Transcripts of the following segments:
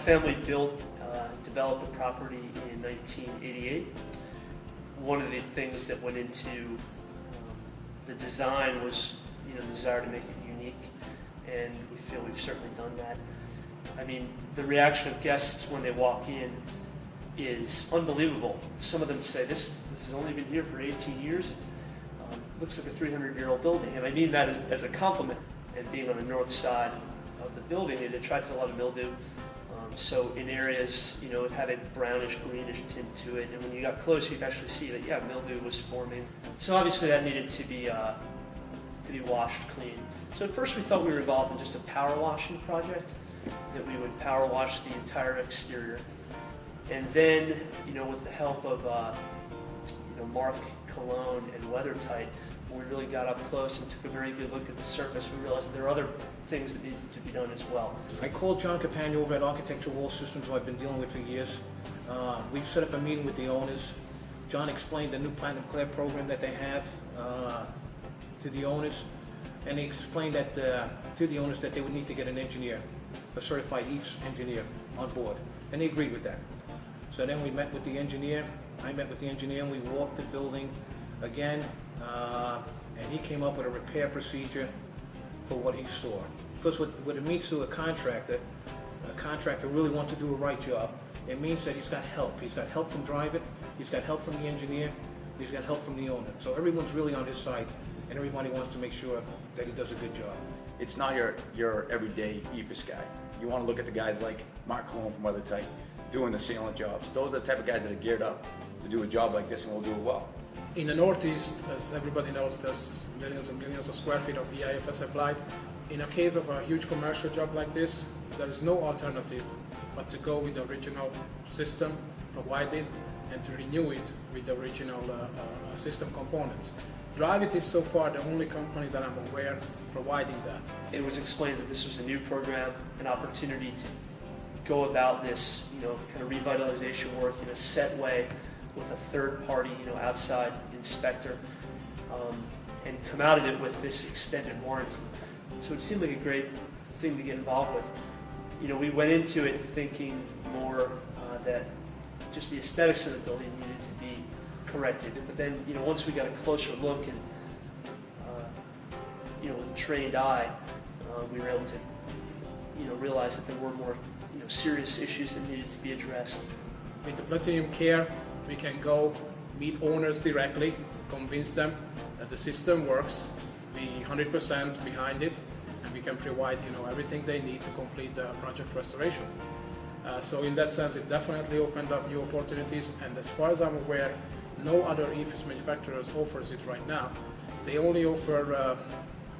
family developed the property in 1988. One of the things that went into the design was, the desire to make it unique, and we feel we've certainly done that. I mean, the reaction of guests when they walk in is unbelievable. Some of them say, this has only been here for 18 years. Looks like a 300-year-old building, and I mean that as a compliment. And being on the north side of the building, it attracts a lot of mildew. So in areas, it had a brownish, greenish tint to it, and when you got close, you could actually see that, mildew was forming. So obviously that needed to be washed clean. So at first we thought we were involved in just a power washing project, that we would power wash the entire exterior. And then, with the help of Mark Cologne and WeatherTight, when we really got up close and took a very good look at the surface, we realized that there are other things that needed to be done as well. I called John Campagna over at Architectural Wall Systems, who I've been dealing with for years. We set up a meeting with the owners. John explained the new Platinum Clear program that they have to the owners, and he explained that to the owners that they would need to get an engineer, a certified EIFS engineer on board, and they agreed with that. So then we met with the engineer. I met with the engineer, and we walked the building again, and he came up with a repair procedure for what he saw. Because what it means to a contractor really wants to do a right job, it means that he's got help. He's got help from Dryvit, he's got help from the engineer, he's got help from the owner. So everyone's really on his side, and everybody wants to make sure that he does a good job. It's not your everyday EIFS guy. You want to look at the guys like Mark Cologne from WeatherTight doing the sealant jobs. Those are the type of guys that are geared up to do a job like this, and will do it well. In the Northeast, as everybody knows, there's millions and millions of square feet of EIFS applied. In a case of a huge commercial job like this, there is no alternative but to go with the original system provided and to renew it with the original system components. Dryvit is so far the only company that I'm aware providing that. It was explained that this was a new program, an opportunity to go about this, kind of revitalization work in a set way with a third party, outside inspector, and come out of it with this extended warranty. So it seemed like a great thing to get involved with. We went into it thinking more that just the aesthetics of the building needed to be corrected. But then, once we got a closer look and, with a trained eye, we were able to, realize that there were more, serious issues that needed to be addressed. With the Platinum Care, we can go meet owners directly, convince them that the system works, be 100% behind it, and we can provide everything they need to complete the project restoration. So in that sense, it definitely opened up new opportunities, and as far as I'm aware, no other EIFS manufacturers offers it right now. They only offer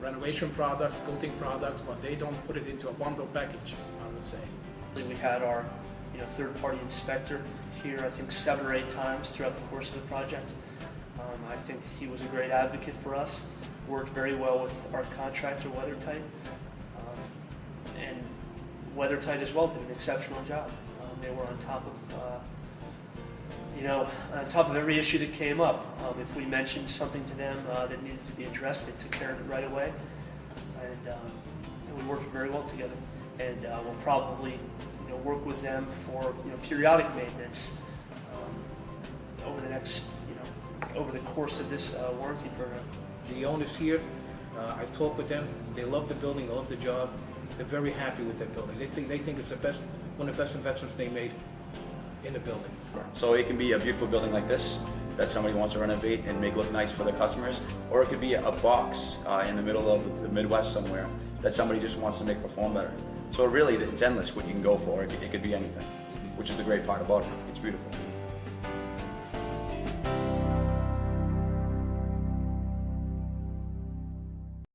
renovation products, coating products, but they don't put it into a bundle package, I would say. We had our third-party inspector here, I think 7 or 8 times throughout the course of the project. I think he was a great advocate for us, worked very well with our contractor, WeatherTight, and WeatherTight as well did an exceptional job. They were on top of every issue that came up. If we mentioned something to them that needed to be addressed, they took care of it right away, and we worked very well together. And we'll probably work with them for periodic maintenance over the next over the course of this warranty program. The owners here, I've talked with them. They love the building. They love the job. They're very happy with that building. They think it's one of the best investments they made in the building. So it can be a beautiful building like this that somebody wants to renovate and make look nice for their customers, or it could be a box in the middle of the Midwest somewhere that somebody just wants to make perform better. So really, it's endless what you can go for. It could be anything, which is the great part about it. It's beautiful.